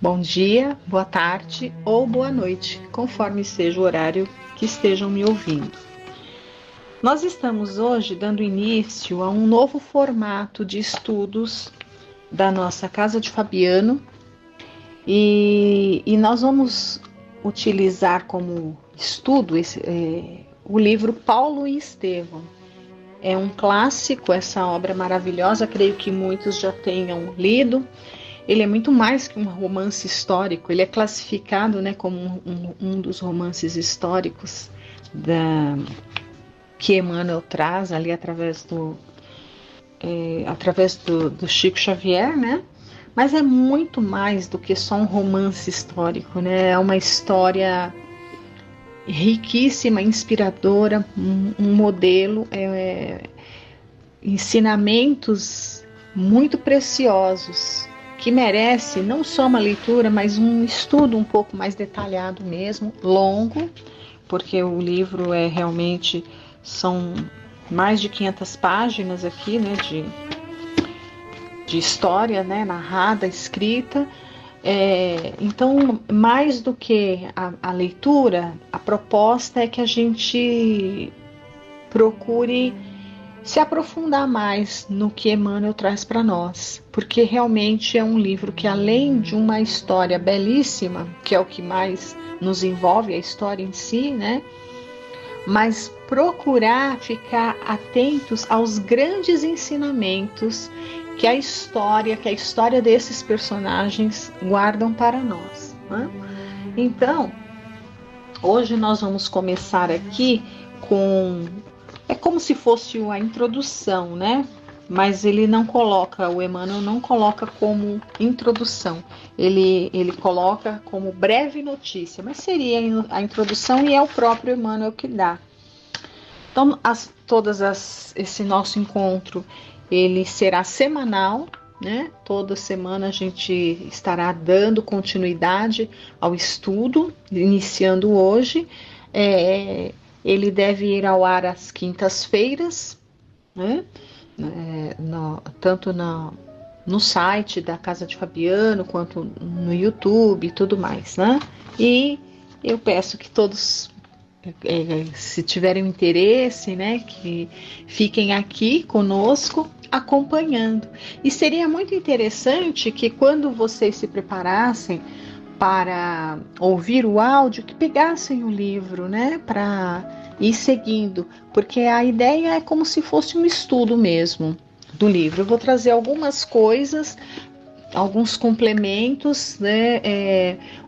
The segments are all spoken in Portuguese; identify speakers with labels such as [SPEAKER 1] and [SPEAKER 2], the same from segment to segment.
[SPEAKER 1] Bom dia, boa tarde ou boa noite, conforme seja o horário que estejam me ouvindo. Nós estamos hoje dando início a um novo formato de estudos da nossa Casa de Fabiano e nós vamos utilizar como estudo o livro Paulo e Estevão. É um clássico, essa obra maravilhosa, creio que muitos já tenham lido. Ele é muito mais que um romance histórico, ele é classificado, né, como um dos romances históricos que Emmanuel traz ali através do Chico Xavier, né? Mas é muito mais do que só um romance histórico, né? É uma história riquíssima, inspiradora, um modelo, ensinamentos muito preciosos que merece não só uma leitura, mas um estudo um pouco mais detalhado mesmo, longo, porque o livro são mais de 500 páginas aqui, né, de história, né, narrada, escrita. Então, mais do que a leitura, a proposta é que a gente procure se aprofundar mais no que Emmanuel traz para nós, porque realmente é um livro que, além de uma história belíssima, que é o que mais nos envolve, a história em si, né? Mas procurar ficar atentos aos grandes ensinamentos que a história desses personagens guardam para nós, né? Então, hoje nós vamos começar aqui com como se fosse a introdução, né? Mas o Emmanuel não coloca como introdução, ele coloca como breve notícia, mas seria a introdução e é o próprio Emmanuel que dá. Então, esse nosso encontro, ele será semanal, né? Toda semana a gente estará dando continuidade ao estudo, iniciando hoje. Ele deve ir ao ar às quintas-feiras, né? Tanto no site da Casa de Fabiano, quanto no YouTube e tudo mais, né? E eu peço que todos, se tiverem interesse, né, que fiquem aqui conosco, acompanhando. E seria muito interessante que quando vocês se preparassem para ouvir o áudio, que pegassem o livro, né, para ir seguindo, porque a ideia é como se fosse um estudo mesmo do livro. Eu vou trazer algumas coisas, alguns complementos, né,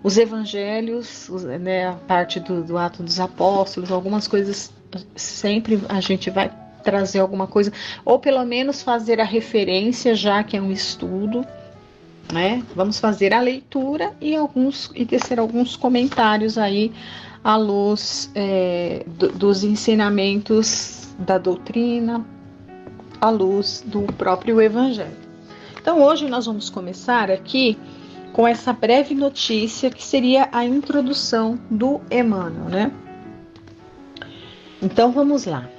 [SPEAKER 1] os evangelhos, né, a parte do Ato dos Apóstolos, algumas coisas sempre a gente vai trazer alguma coisa, ou pelo menos fazer a referência, já que é um estudo, né? Vamos fazer a leitura e tecer alguns comentários aí à luz dos ensinamentos da doutrina, à luz do próprio Evangelho. Então hoje nós vamos começar aqui com essa breve notícia que seria a introdução do Emmanuel, né? Então vamos lá.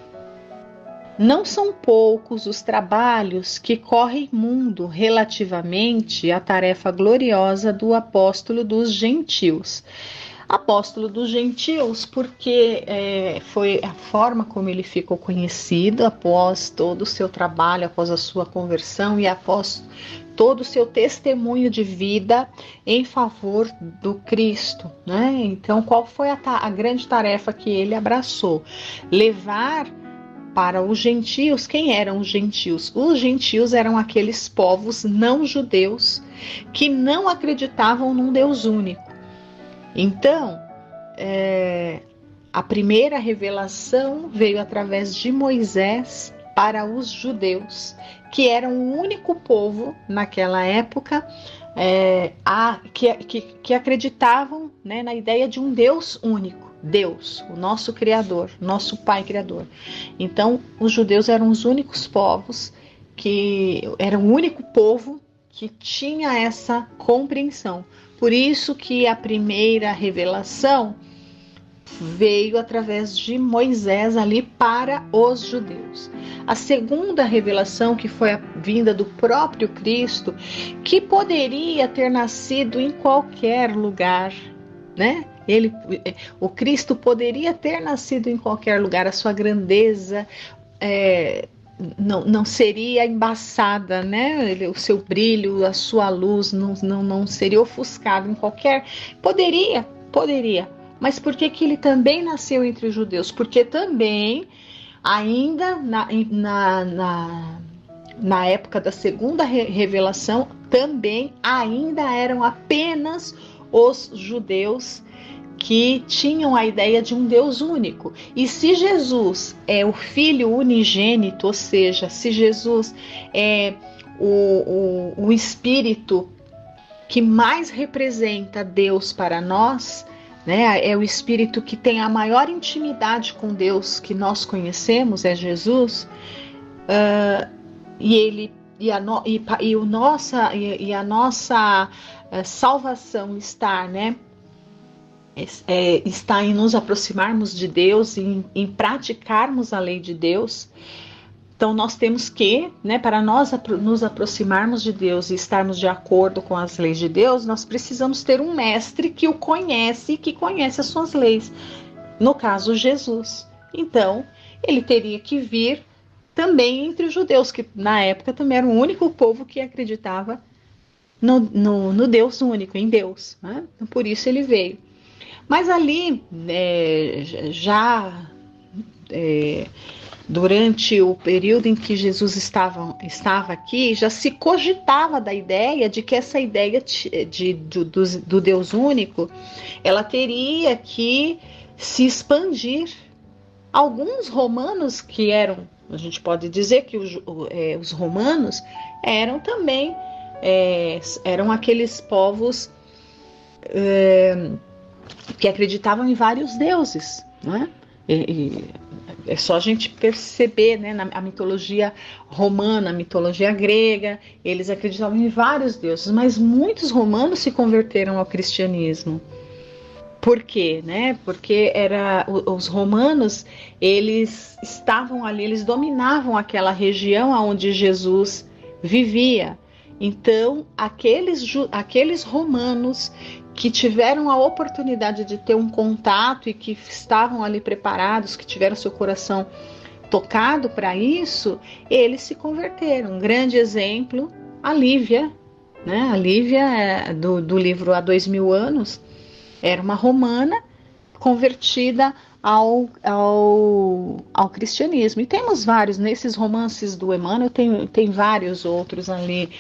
[SPEAKER 1] Não são poucos os trabalhos que correm mundo relativamente à tarefa gloriosa do apóstolo dos gentios. Apóstolo dos gentios, porque foi a forma como ele ficou conhecido após todo o seu trabalho, após a sua conversão e após todo o seu testemunho de vida em favor do Cristo, né? Então, qual foi a grande tarefa que ele abraçou? Levar para os gentios. Quem eram os gentios? Os gentios eram aqueles povos não judeus que não acreditavam num Deus único. Então, a primeira revelação veio através de Moisés para os judeus, que eram o único povo naquela época que acreditavam, né, na ideia de um Deus único. Deus, o nosso Criador, nosso Pai Criador. Então, os judeus eram os únicos povos que eram o único povo que tinha essa compreensão. Por isso que a primeira revelação veio através de Moisés ali para os judeus. A segunda revelação, que foi a vinda do próprio Cristo, que poderia ter nascido em qualquer lugar, né? O Cristo poderia ter nascido em qualquer lugar, a sua grandeza não seria embaçada, né? O seu brilho, a sua luz não seria ofuscado em qualquer... Poderia. Mas por que ele também nasceu entre os judeus? Porque também, ainda na época da segunda revelação, também ainda eram apenas os judeus que tinham a ideia de um Deus único. E se Jesus é o Filho unigênito, ou seja, se Jesus é o Espírito que mais representa Deus para nós, né, é o Espírito que tem a maior intimidade com Deus que nós conhecemos, é Jesus, e a nossa salvação está, né, está em nos aproximarmos de Deus, em praticarmos a lei de Deus. Então nós temos que, né, para nós nos aproximarmos de Deus e estarmos de acordo com as leis de Deus, nós precisamos ter um mestre que o conhece e que conhece as suas leis. No caso, Jesus. Então, ele teria que vir também entre os judeus, que na época também era o único povo que acreditava no Deus único, em Deus, né? Por isso ele veio. Mas ali, durante o período em que Jesus estava aqui, já se cogitava da ideia de que essa ideia do Deus único, ela teria que se expandir. Alguns romanos que eram, a gente pode dizer que os romanos eram também, eram aqueles povos que acreditavam em vários deuses, né? É só a gente perceber, né, a mitologia romana, a mitologia grega, eles acreditavam em vários deuses, mas muitos romanos se converteram ao cristianismo. Por quê? Né? Porque os romanos, eles estavam ali, eles dominavam aquela região onde Jesus vivia. Então, aqueles romanos que tiveram a oportunidade de ter um contato e que estavam ali preparados, que tiveram seu coração tocado para isso, eles se converteram. Um grande exemplo, a Lívia, né? A Lívia do livro Há 2000 anos, era uma romana convertida ao cristianismo. E temos vários, nesses romances do Emmanuel, tem vários outros ali,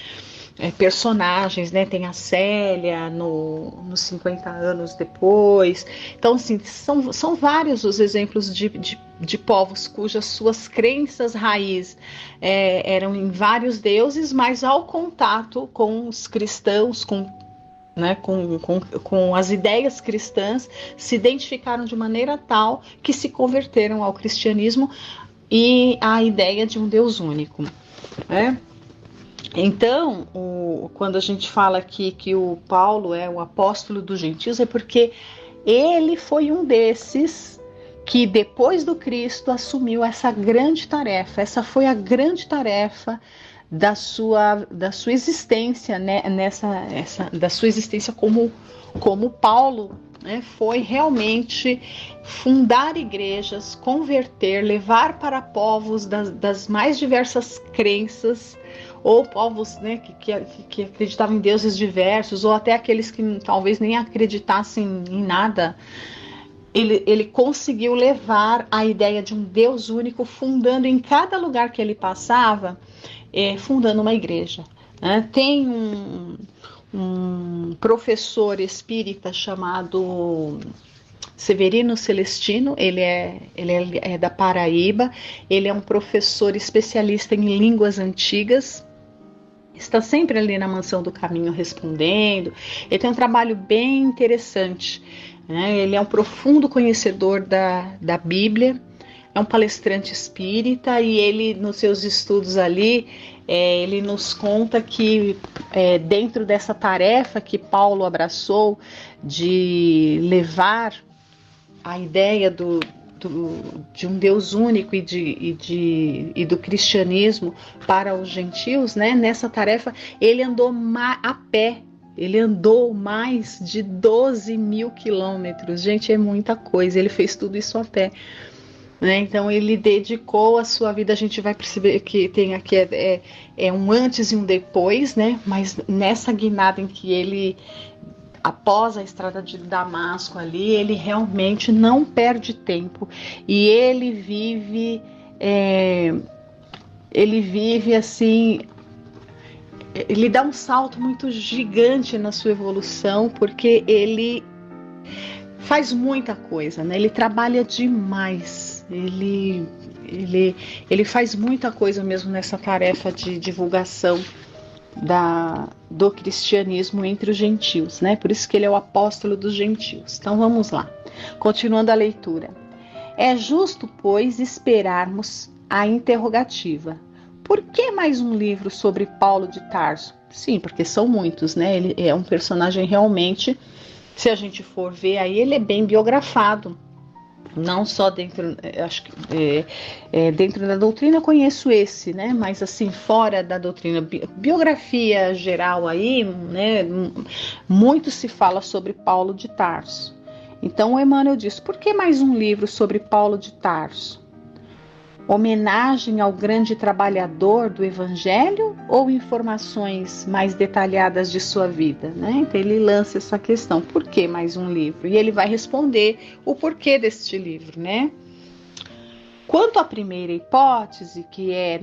[SPEAKER 1] personagens, né? Tem a Célia nos 50 anos depois. Então, assim, são vários os exemplos de povos cujas suas crenças raiz eram em vários deuses, mas ao contato com os cristãos, né, com as ideias cristãs, se identificaram de maneira tal que se converteram ao cristianismo e à ideia de um Deus único, né? Então, quando a gente fala aqui que o Paulo é o apóstolo dos gentios, é porque ele foi um desses que da do Cristo assumiu essa grande tarefa. Essa foi a grande tarefa da sua existência, né, da sua existência como Paulo, né, foi realmente fundar igrejas, converter, levar para povos das mais diversas crenças, ou povos, né, que acreditavam em deuses diversos, ou até aqueles que talvez nem acreditassem em nada. Ele conseguiu levar a ideia de um Deus único, fundando em cada lugar que ele passava, fundando uma igreja, né? Tem um professor espírita chamado Severino Celestino, ele é da Paraíba, ele é um professor especialista em línguas antigas, está sempre ali na Mansão do Caminho respondendo. Ele tem um trabalho bem interessante, né? Ele é um profundo conhecedor da Bíblia, é um palestrante espírita, e ele, nos seus estudos ali, ele nos conta que dentro dessa tarefa que Paulo abraçou de levar a ideia de um Deus único e do cristianismo para os gentios, né? Nessa tarefa, ele andou a pé. Ele andou mais de 12 mil quilômetros. Gente, é muita coisa. Ele fez tudo isso a pé. Né? Então, ele dedicou a sua vida. A gente vai perceber que tem aqui um antes e um depois, né? Mas nessa guinada em que ele, após a estrada de Damasco ali, ele realmente não perde tempo. E ele vive assim. Ele dá um salto muito gigante na sua evolução, porque ele faz muita coisa, né? Ele trabalha demais, ele faz muita coisa mesmo nessa tarefa de divulgação do cristianismo entre os gentios, né? Por isso que ele é o apóstolo dos gentios. Então vamos lá, continuando a leitura. É justo, pois, esperarmos a interrogativa. Por que mais um livro sobre Paulo de Tarso? Sim, porque são muitos, né? Ele é um personagem realmente, se a gente for ver aí, ele é bem biografado. Não só dentro, acho que dentro da doutrina eu conheço esse, né? Mas assim, fora da doutrina, biografia geral aí, né? Muito se fala sobre Paulo de Tarso. Então o Emmanuel diz, por que mais um livro sobre Paulo de Tarso? Homenagem ao grande trabalhador do Evangelho ou informações mais detalhadas de sua vida? Né? Então ele lança essa questão, por que mais um livro? E ele vai responder o porquê deste livro, né? Quanto à primeira hipótese, que é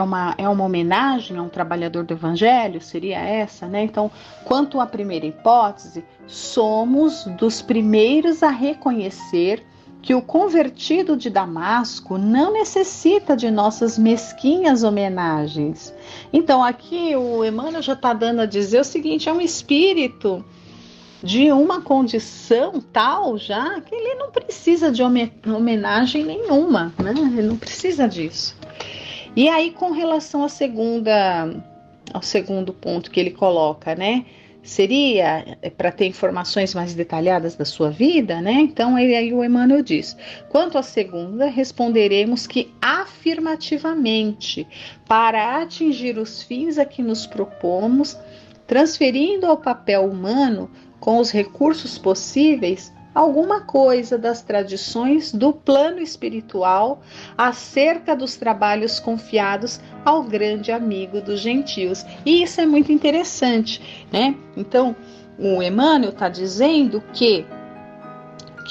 [SPEAKER 1] uma homenagem a um trabalhador do Evangelho, seria essa, né? Então, quanto à primeira hipótese, somos dos primeiros a reconhecer que o convertido de Damasco não necessita de nossas mesquinhas homenagens. Então, aqui o Emmanuel já está dando a dizer o seguinte, é um espírito de uma condição tal já que ele não precisa de homenagem nenhuma, né? Ele não precisa disso. E aí, com relação ao segundo ponto que ele coloca, né? Seria para ter informações mais detalhadas da sua vida, né? Então, aí o Emmanuel diz, quanto à segunda, responderemos que afirmativamente, para atingir os fins a que nos propomos, transferindo ao papel humano, com os recursos possíveis, alguma coisa das tradições do plano espiritual acerca dos trabalhos confiados ao grande amigo dos gentios. E isso é muito interessante, né? Então, o Emmanuel está dizendo que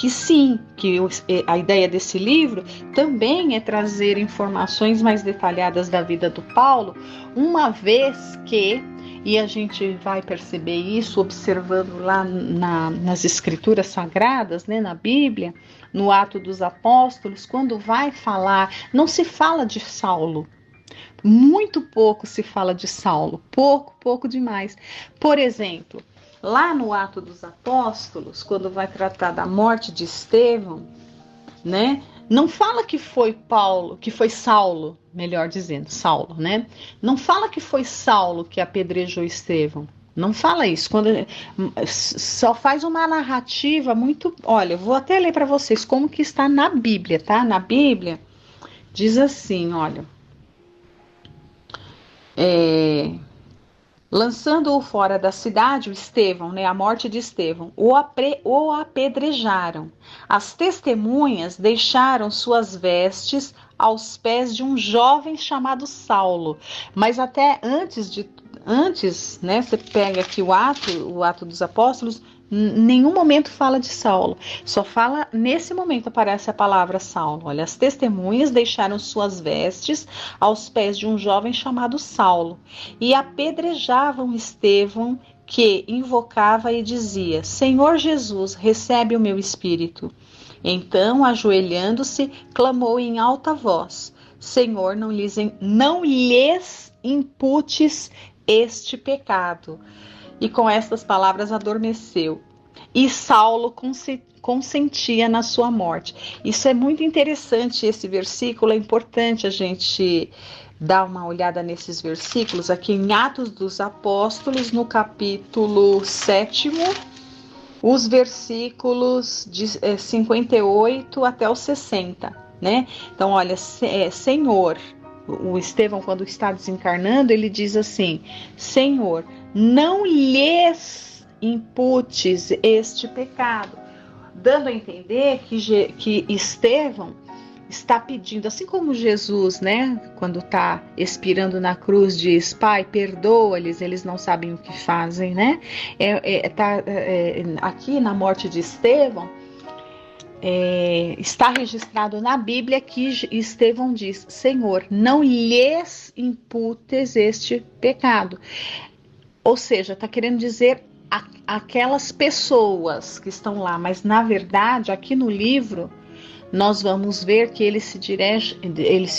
[SPEAKER 1] sim, que a ideia desse livro também é trazer informações mais detalhadas da vida do Paulo, uma vez que, e a gente vai perceber isso observando lá nas escrituras sagradas, né, na Bíblia, no Atos dos Apóstolos, quando vai falar, não se fala de Saulo, muito pouco se fala de Saulo, pouco demais. Por exemplo, lá no Atos dos Apóstolos, quando vai tratar da morte de Estevão, né? Não fala que foi Saulo, melhor dizendo, Saulo, né? Não fala que foi Saulo que apedrejou Estevão. Não fala isso. Só faz uma narrativa muito... Olha, eu vou até ler para vocês como que está na Bíblia, tá? Na Bíblia diz assim, olha... Lançando-o fora da cidade, o Estevão, né, a morte de Estevão, o apedrejaram. As testemunhas deixaram suas vestes aos pés de um jovem chamado Saulo. Mas até antes, né, você pega aqui o ato dos apóstolos, nenhum momento fala de Saulo, só fala, nesse momento aparece a palavra Saulo. Olha, as testemunhas deixaram suas vestes aos pés de um jovem chamado Saulo e apedrejavam Estevão, que invocava e dizia, Senhor Jesus, recebe o meu espírito. Então, ajoelhando-se, clamou em alta voz, Senhor, não lhes imputes este pecado. E com estas palavras adormeceu. E Saulo consentia na sua morte. Isso é muito interessante, esse versículo, é importante a gente dar uma olhada nesses versículos, aqui em Atos dos Apóstolos, no capítulo 7, os versículos de 58 até os 60, né? Então, olha, Senhor, o Estevão, quando está desencarnando, ele diz assim: Senhor, não lhes imputes este pecado, dando a entender que Estevão está pedindo, assim como Jesus, né, quando está expirando na cruz, diz: Pai, perdoa-lhes, eles não sabem o que fazem, né? Aqui na morte de Estevão, está registrado na Bíblia que Estevão diz: Senhor, não lhes imputes este pecado. Ou seja, está querendo dizer aquelas pessoas que estão lá, mas na verdade, aqui no livro, nós vamos ver que ele se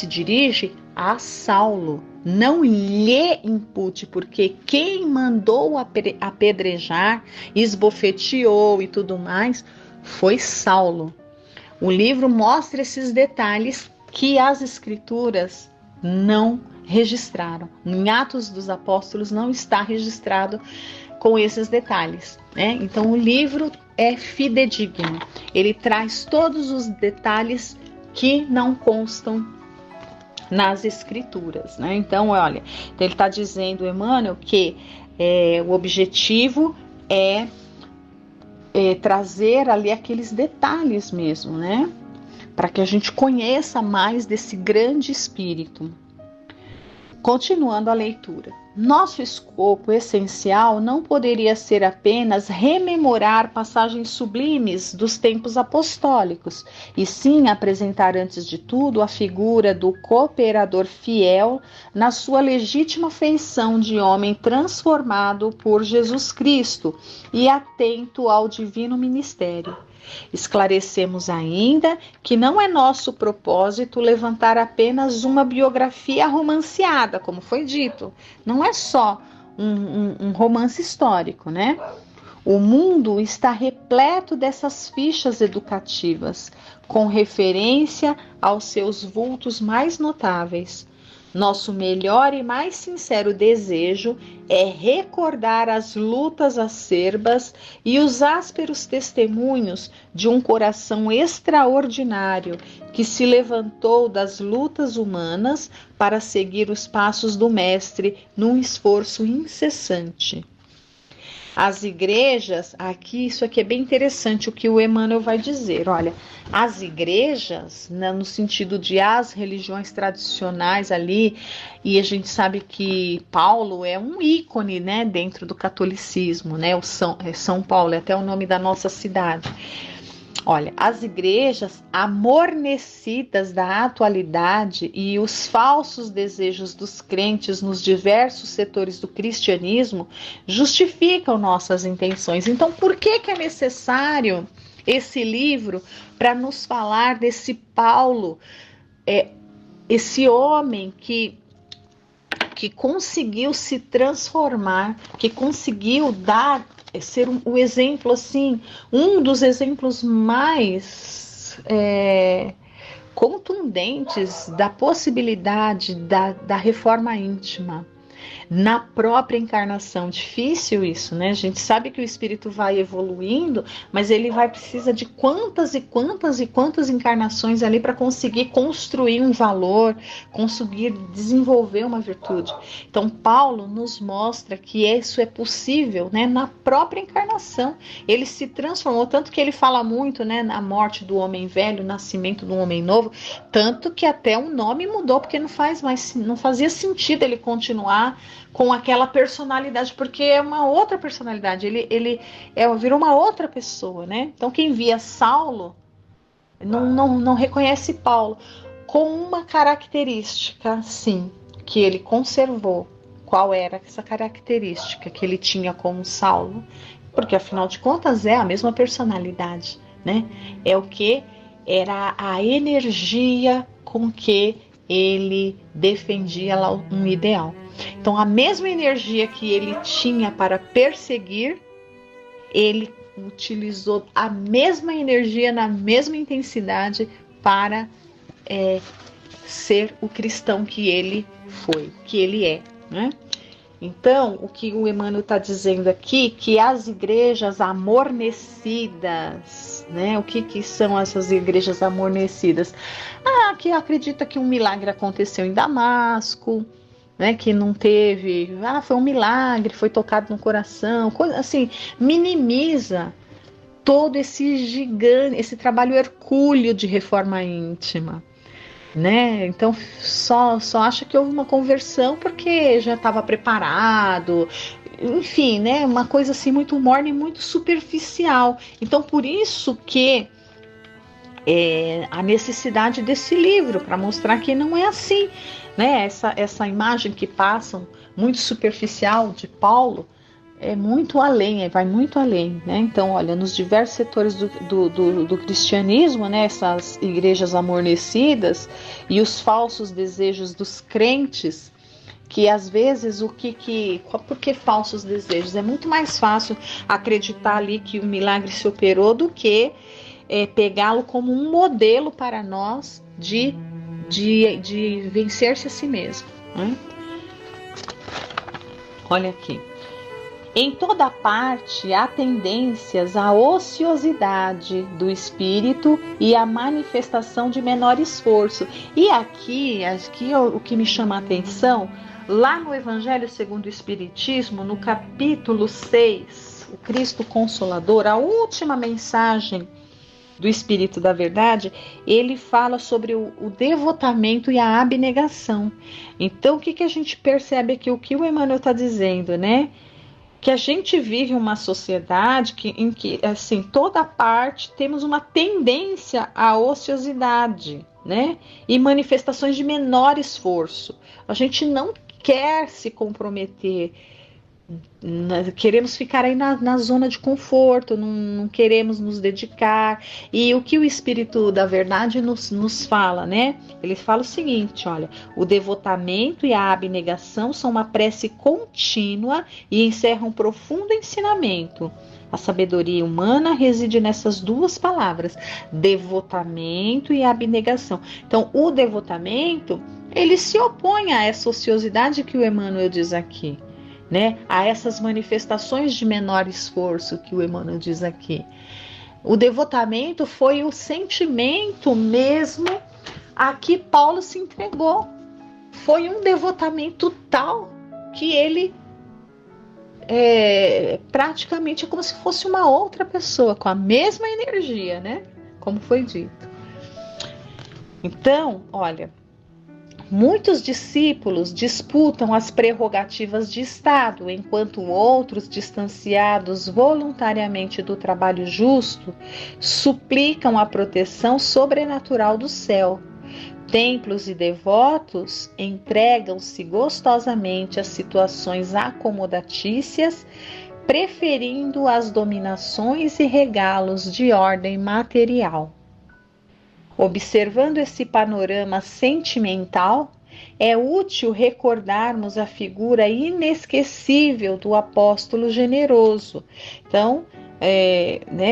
[SPEAKER 1] dirige a Saulo. Não lhe impute, porque quem mandou apedrejar, esbofeteou e tudo mais, foi Saulo. O livro mostra esses detalhes que as escrituras não registraram. Em Atos dos Apóstolos não está registrado com esses detalhes, né? Então o livro é fidedigno. Ele traz todos os detalhes que não constam nas escrituras, né? Então, olha, ele está dizendo, Emmanuel, que o objetivo é trazer ali aqueles detalhes mesmo, né? Para que a gente conheça mais desse grande espírito. Continuando a leitura. Nosso escopo essencial não poderia ser apenas rememorar passagens sublimes dos tempos apostólicos, e sim apresentar antes de tudo a figura do cooperador fiel na sua legítima feição de homem transformado por Jesus Cristo e atento ao divino ministério. Esclarecemos ainda que não é nosso propósito levantar apenas uma biografia romanceada, como foi dito. Não é só um romance histórico, né? O mundo está repleto dessas fichas educativas, com referência aos seus vultos mais notáveis. Nosso melhor e mais sincero desejo é recordar as lutas acerbas e os ásperos testemunhos de um coração extraordinário que se levantou das lutas humanas para seguir os passos do Mestre num esforço incessante. As igrejas, isso aqui é bem interessante o que o Emmanuel vai dizer. Olha, as igrejas, né, no sentido de as religiões tradicionais ali, e a gente sabe que Paulo é um ícone, né, dentro do catolicismo, né, São Paulo é até o nome da nossa cidade. Olha, as igrejas amornecidas da atualidade e os falsos desejos dos crentes nos diversos setores do cristianismo justificam nossas intenções. Então, por que é necessário esse livro para nos falar desse Paulo, esse homem que conseguiu se transformar, que conseguiu ser um exemplo, assim, um dos exemplos mais contundentes da possibilidade da reforma íntima na própria encarnação. Difícil isso, né? A gente sabe que o espírito vai evoluindo, mas ele precisa de quantas e quantas e quantas encarnações ali para conseguir construir um valor, conseguir desenvolver uma virtude. Então Paulo nos mostra que isso é possível, né, na própria encarnação. Ele se transformou, tanto que ele fala muito, né, na morte do homem velho, nascimento do homem novo, tanto que até o nome mudou, porque não fazia sentido ele continuar com aquela personalidade, porque é uma outra personalidade, ele virou uma outra pessoa, né? Então quem via Saulo não reconhece Paulo, com uma característica, sim, que ele conservou. Qual era essa característica que ele tinha como Saulo? Porque afinal de contas é a mesma personalidade, né? É o que era a energia com que ele defendia lá um ideal. Então, a mesma energia que ele tinha para perseguir, ele utilizou a mesma energia, na mesma intensidade, para ser o cristão que ele foi, que ele é, né? Então, o que o Emmanuel está dizendo aqui, que as igrejas amornecidas, né? O que são essas igrejas amornecidas? Que acredita que um milagre aconteceu em Damasco, né? Que não teve, foi um milagre, foi tocado no coração, coisa assim, minimiza todo esse gigante, esse trabalho hercúleo de reforma íntima. Né? Então só acha que houve uma conversão porque já estava preparado, enfim, né? Uma coisa assim muito morna e muito superficial. Então por isso que a necessidade desse livro para mostrar que não é assim, né? Essa imagem que passam muito superficial de Paulo é muito além, vai muito além, né? Então, olha, nos diversos setores do cristianismo, né, essas igrejas amornecidas e os falsos desejos dos crentes, que às vezes por que falsos desejos? É muito mais fácil acreditar ali que o milagre se operou do que pegá-lo como um modelo para nós de vencer-se a si mesmo, né? Olha aqui. Em toda parte há tendências à ociosidade do espírito e à manifestação de menor esforço. E aqui o que me chama a atenção, lá no Evangelho segundo o Espiritismo, no capítulo 6, o Cristo Consolador, a última mensagem do Espírito da Verdade, ele fala sobre o devotamento e a abnegação. Então, o que a gente percebe aqui? O que o Emmanuel está dizendo, né? Que a gente vive uma sociedade em que, assim, toda parte temos uma tendência à ociosidade, né? E manifestações de menor esforço. A gente não quer se comprometer, queremos ficar aí na zona de conforto, não queremos nos dedicar. E o que o Espírito da Verdade nos fala, né? Ele fala o seguinte, olha, o devotamento e a abnegação são uma prece contínua e encerram um profundo ensinamento. A sabedoria humana reside nessas duas palavras, devotamento e abnegação. Então, o devotamento, ele se opõe a essa ociosidade que o Emmanuel diz aqui, né? A essas manifestações de menor esforço que o Emmanuel diz aqui. O devotamento foi o sentimento mesmo a que Paulo se entregou. Foi um devotamento tal que ele praticamente é como se fosse uma outra pessoa, com a mesma energia, né? Como foi dito. Então, olha, muitos discípulos disputam as prerrogativas de Estado, enquanto outros, distanciados voluntariamente do trabalho justo, suplicam a proteção sobrenatural do céu. Templos e devotos entregam-se gostosamente a situações acomodatícias, preferindo as dominações e regalos de ordem material. Observando esse panorama sentimental, é útil recordarmos a figura inesquecível do apóstolo generoso. Então,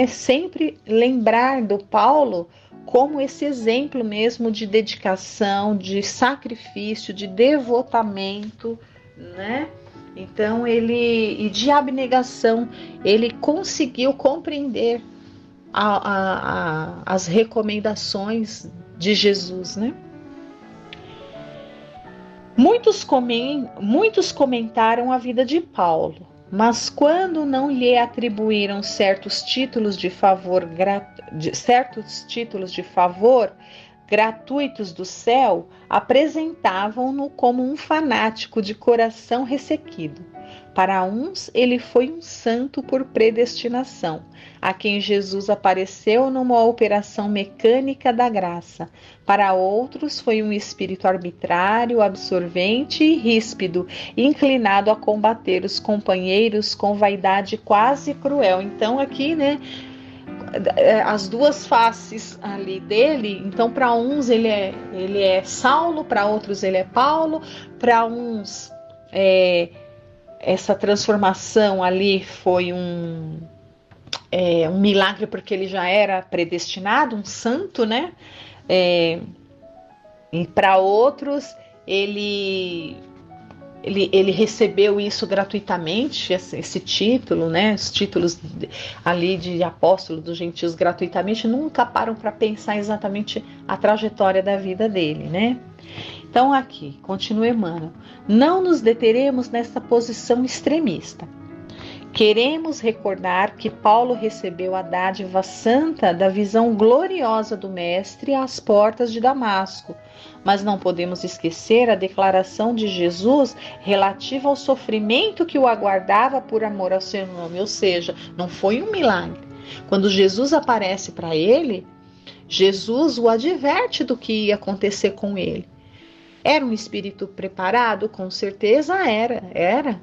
[SPEAKER 1] sempre lembrar do Paulo como esse exemplo mesmo de dedicação, de sacrifício, de devotamento, né? Então, e de abnegação, ele conseguiu compreender as recomendações de Jesus, né? Muitos comentaram a vida de Paulo, mas quando não lhe atribuíram certos títulos de favor gratuitos do céu, apresentavam-no como um fanático de coração ressequido. Para uns, ele foi um santo por predestinação, a quem Jesus apareceu numa operação mecânica da graça. Para outros, foi um espírito arbitrário, absorvente e ríspido, inclinado a combater os companheiros com vaidade quase cruel. Então, aqui, né, as duas faces ali dele. Então, para uns ele é Saulo, para outros ele é Paulo, para uns essa transformação ali foi um milagre porque ele já era predestinado, um santo, né? E para outros ele ele recebeu isso gratuitamente, esse título, né? Os títulos ali de apóstolo dos gentios gratuitamente, nunca param para pensar exatamente a trajetória da vida dele, né? Então aqui, continua Emmanuel, não nos deteremos nessa posição extremista. Queremos recordar que Paulo recebeu a dádiva santa da visão gloriosa do Mestre às portas de Damasco, mas não podemos esquecer a declaração de Jesus relativa ao sofrimento que o aguardava por amor ao seu nome, ou seja, não foi um milagre. Quando Jesus aparece para ele, Jesus o adverte do que ia acontecer com ele. Era um espírito preparado? Com certeza era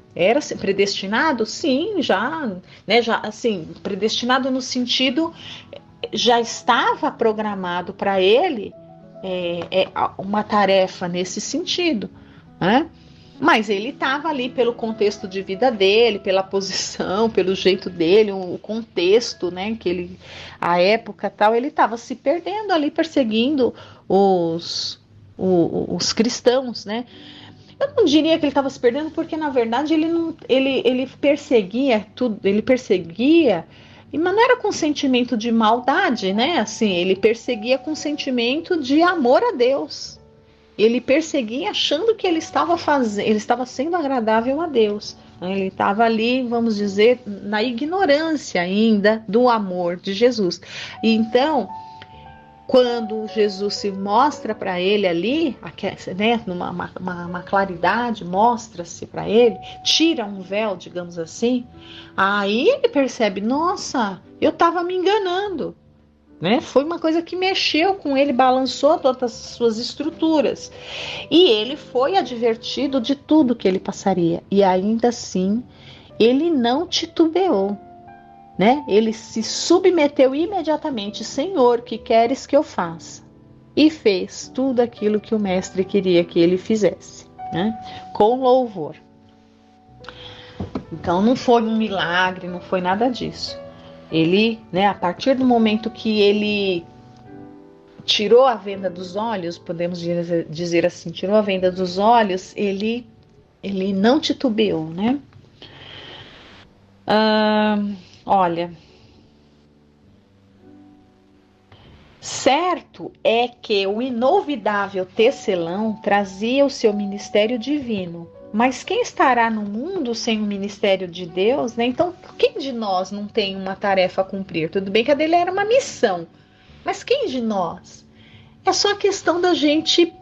[SPEAKER 1] predestinado? Sim, já, né, já, assim, predestinado no sentido, já estava programado para ele uma tarefa nesse sentido, né? Mas ele estava ali pelo contexto de vida dele, pela posição, pelo jeito dele, o contexto, né, que ele, a época tal, ele estava se perdendo ali, perseguindo os cristãos, né? Eu não diria que ele estava se perdendo, porque na verdade ele perseguia tudo, ele perseguia, mas não era com sentimento de maldade, né? Assim, ele perseguia com sentimento de amor a Deus. Ele perseguia achando que ele estava sendo agradável a Deus. Ele estava ali, vamos dizer, na ignorância ainda do amor de Jesus. E então, quando Jesus se mostra para ele ali, né, numa claridade, mostra-se para ele, tira um véu, digamos assim, aí ele percebe, nossa, eu estava me enganando. Né? Foi uma coisa que mexeu com ele, balançou todas as suas estruturas. E ele foi advertido de tudo que ele passaria. E ainda assim, ele não titubeou. Né? Ele se submeteu imediatamente. Senhor, que queres que eu faça? E fez tudo aquilo que o mestre queria que ele fizesse, né? Com louvor. Então não foi um milagre, não foi nada disso. Ele, né, a partir do momento que ele tirou a venda dos olhos, podemos dizer assim, tirou a venda dos olhos, ele não titubeou, né? Olha, certo é que o inovidável tecelão trazia o seu ministério divino. Mas quem estará no mundo sem o ministério de Deus, né? Então, quem de nós não tem uma tarefa a cumprir? Tudo bem que a dele era uma missão, mas quem de nós? É só a questão da gente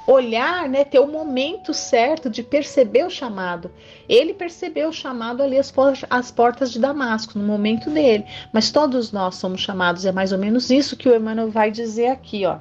[SPEAKER 1] olhar, né? Ter o momento certo de perceber o chamado. Ele percebeu o chamado ali às portas de Damasco, no momento dele. Mas todos nós somos chamados, é mais ou menos isso que o Emmanuel vai dizer aqui, ó.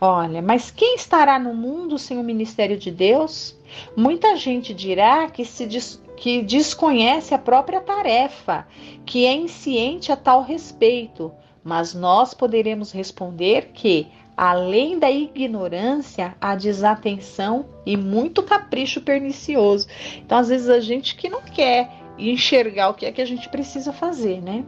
[SPEAKER 1] Olha, mas quem estará no mundo sem o ministério de Deus? Muita gente dirá que desconhece a própria tarefa, que é insciente a tal respeito, mas nós poderemos responder que, além da ignorância, há desatenção e muito capricho pernicioso. Então, às vezes, a gente que não quer enxergar o que é que a gente precisa fazer, né?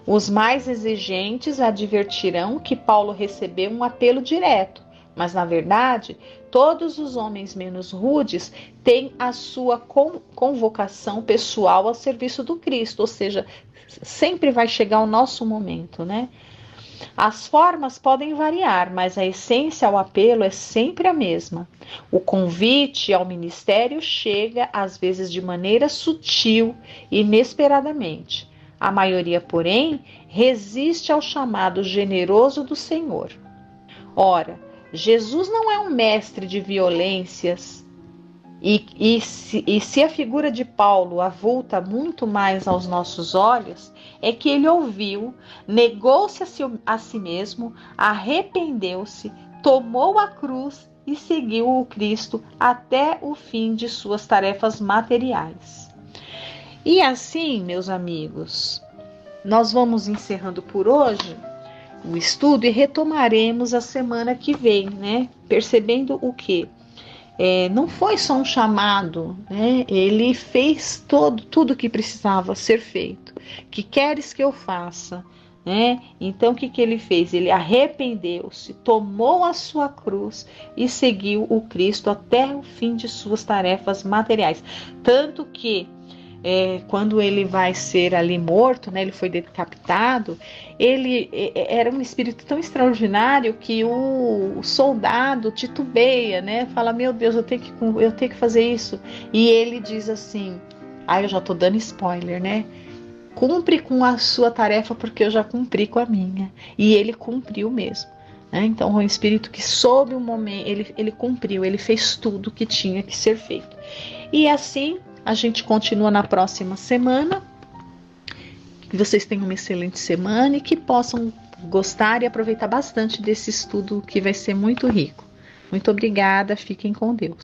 [SPEAKER 1] Os mais exigentes advertirão que Paulo recebeu um apelo direto, mas, na verdade, todos os homens menos rudes têm a sua convocação pessoal ao serviço do Cristo, ou seja, sempre vai chegar o nosso momento, né? As formas podem variar, mas a essência ao apelo é sempre a mesma. O convite ao ministério chega, às vezes, de maneira sutil e inesperadamente. A maioria, porém, resiste ao chamado generoso do Senhor. Ora, Jesus não é um mestre de violências, e se a figura de Paulo avulta muito mais aos nossos olhos, é que ele ouviu, negou-se a si mesmo, arrependeu-se, tomou a cruz e seguiu o Cristo até o fim de suas tarefas materiais. E assim, meus amigos, nós vamos encerrando por hoje o estudo e retomaremos a semana que vem, né? Percebendo o quê? Não foi só um chamado, né? Ele fez tudo que precisava ser feito. Que queres que eu faça? né? Então o que ele fez? Ele arrependeu-se, tomou a sua cruz e seguiu o Cristo até o fim de suas tarefas materiais. Tanto que quando ele vai ser ali morto, né, ele foi decapitado, ele era um espírito tão extraordinário que o soldado titubeia, né, fala, meu Deus, eu tenho que fazer isso. E ele diz assim, eu já tô dando spoiler, né? Cumpre com a sua tarefa porque eu já cumpri com a minha. E ele cumpriu mesmo. Né? Então, o espírito que soube o momento, ele cumpriu, ele fez tudo que tinha que ser feito. E assim, a gente continua na próxima semana. Que vocês tenham uma excelente semana e que possam gostar e aproveitar bastante desse estudo que vai ser muito rico. Muito obrigada, fiquem com Deus.